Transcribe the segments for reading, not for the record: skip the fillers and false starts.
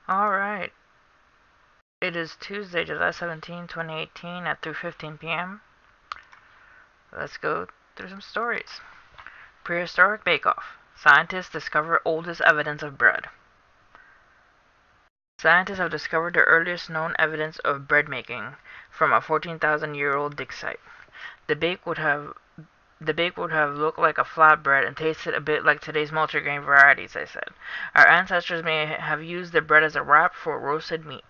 Alright, it is Tuesday, July 17, 2018 at 3:15 p.m. Let's go through some stories. Prehistoric Bake-Off. Scientists discover oldest evidence of bread. Scientists have discovered the earliest known evidence of bread making from a 14,000-year-old dig site. The bake would have looked like a flatbread and tasted a bit like today's multigrain varieties, they said. Our ancestors may have used the bread as a wrap for roasted meat.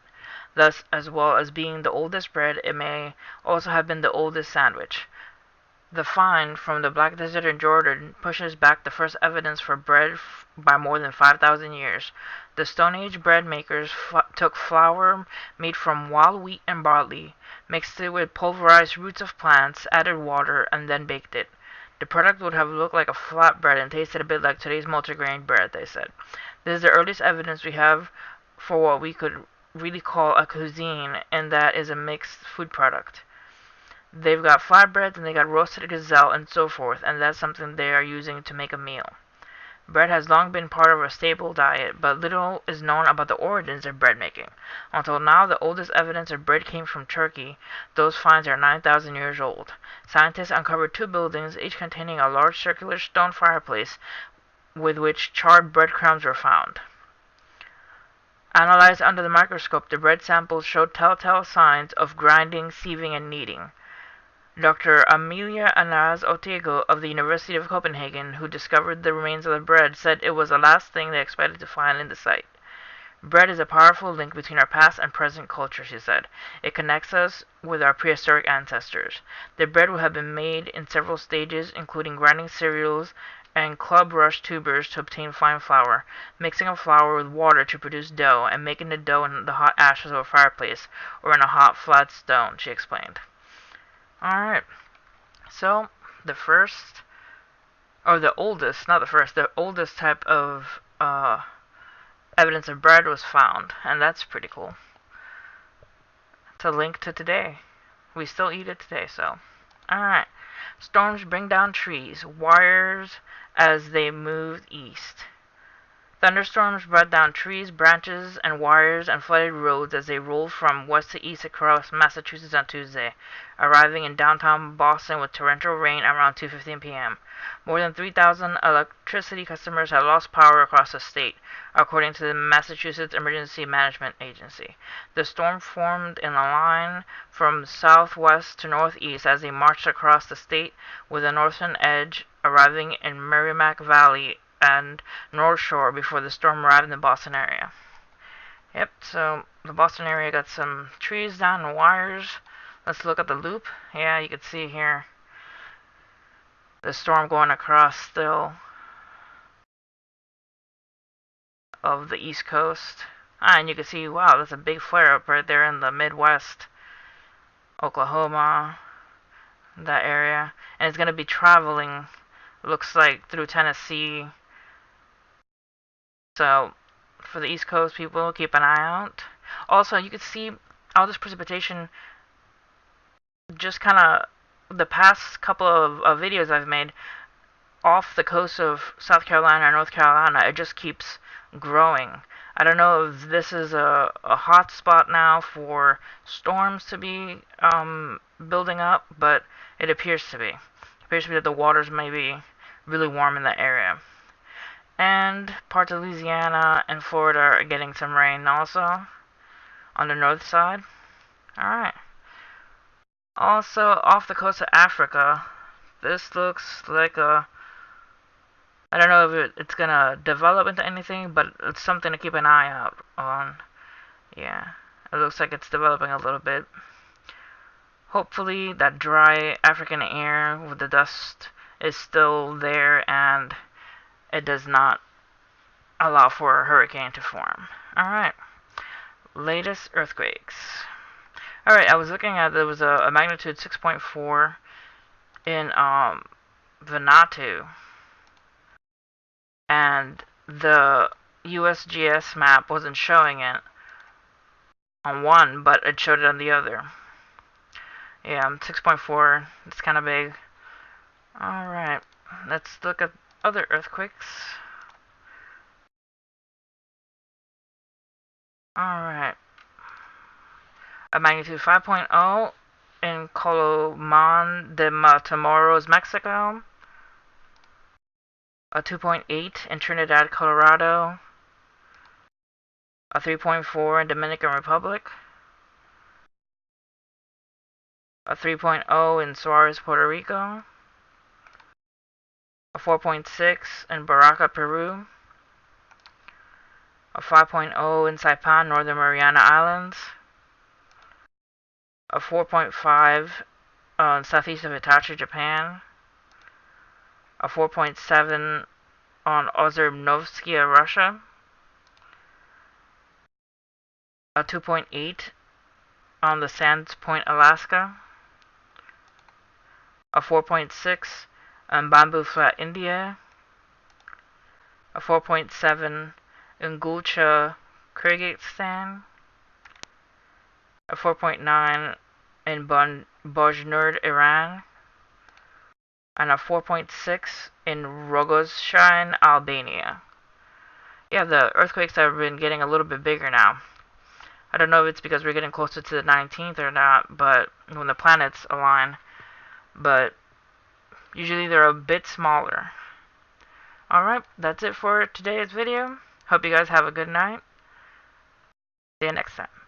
Thus, as well as being the oldest bread, it may also have been the oldest sandwich. The find from the Black Desert in Jordan pushes back the first evidence for bread by more than 5,000 years. The Stone Age bread makers took flour made from wild wheat and barley, mixed it with pulverized roots of plants, added water, and then baked it. The product would have looked like a flat bread and tasted a bit like today's multigrain bread, they said. This is the earliest evidence we have for what we could really call a cuisine, and that is a mixed food product. They've got flatbreads and they got roasted gazelle and so forth, and that's something they are using to make a meal. Bread has long been part of our staple diet, but little is known about the origins of bread making. Until now, the oldest evidence of bread came from Turkey. Those finds are 9,000 years old. Scientists uncovered two buildings, each containing a large circular stone fireplace with which charred breadcrumbs were found. Analyzed under the microscope, the bread samples showed telltale signs of grinding, sieving, and kneading. Dr. Amelia Anaz Otego of the University of Copenhagen, who discovered the remains of the bread, said it was the last thing they expected to find in the site. Bread is a powerful link between our past and present culture, she said. It connects us with our prehistoric ancestors. The bread would have been made in several stages, including grinding cereals and club rush tubers to obtain fine flour, mixing of flour with water to produce dough, and making the dough in the hot ashes of a fireplace or in a hot, flat stone, she explained. Alright, so the first, or the oldest, not the first, the oldest type of evidence of bread was found, and that's pretty cool. To link to today. We still eat it today, so. Alright, storms bring down trees, wires as they move east. Thunderstorms brought down trees, branches, and wires and flooded roads as they rolled from west to east across Massachusetts on Tuesday, arriving in downtown Boston with torrential rain around 2:15 p.m. More than 3,000 electricity customers have lost power across the state, according to the Massachusetts Emergency Management Agency. The storm formed in a line from southwest to northeast as they marched across the state, with the northern edge arriving in Merrimack Valley and North Shore before the storm arrived in the Boston area. Yep, so the Boston area got some trees down and wires. Let's look at the loop. Yeah, you can see here the storm going across still of the East Coast. And you can see, wow, there's a big flare up right there in the Midwest, Oklahoma, that area. And it's going to be traveling, looks like, through Tennessee. So, for the East Coast people, keep an eye out. Also, you can see all this precipitation, just kind of the past couple of videos I've made off the coast of South Carolina and North Carolina. It just keeps growing. I don't know if this is a hot spot now for storms to be building up, but it appears to be. It appears to be that the waters may be really warm in that area. And parts of Louisiana and Florida are getting some rain also on the north side. Alright. Also, off the coast of Africa, this looks like a... I don't know if it's gonna develop into anything, but it's something to keep an eye out on. Yeah, it looks like it's developing a little bit. Hopefully that dry African air with the dust is still there and it does not allow for a hurricane to form. Alright, latest earthquakes. Alright, I was looking at, there was a magnitude 6.4 in Vanuatu, and the USGS map wasn't showing it on one, but it showed it on the other. Yeah, 6.4, it's kind of big. Alright, let's look at other earthquakes. Alright. A magnitude 5.0 in Colomán de Matamoros, Mexico. A 2.8 in Trinidad, Colorado. A 3.4 in Dominican Republic. A 3.0 in Suarez, Puerto Rico. A 4.6 in Baraka, Peru. A 5.0 in Saipan, Northern Mariana Islands. A 4.5 in southeast of Hitachi, Japan. A 4.7 on Ozernovskia, Russia. A 2.8 on the Sands Point, Alaska. A 4.6 on Bamboo Flat, India. A 4.7 in Gulcha, Kyrgyzstan. A 4.9 in Bojnurd, Iran. And a 4.6 in Rogozhshain, Albania. Yeah, the earthquakes have been getting a little bit bigger now. I don't know if it's because we're getting closer to the 19th or not, but when the planets align, but usually they're a bit smaller. Alright, that's it for today's video. Hope you guys have a good night. See you next time.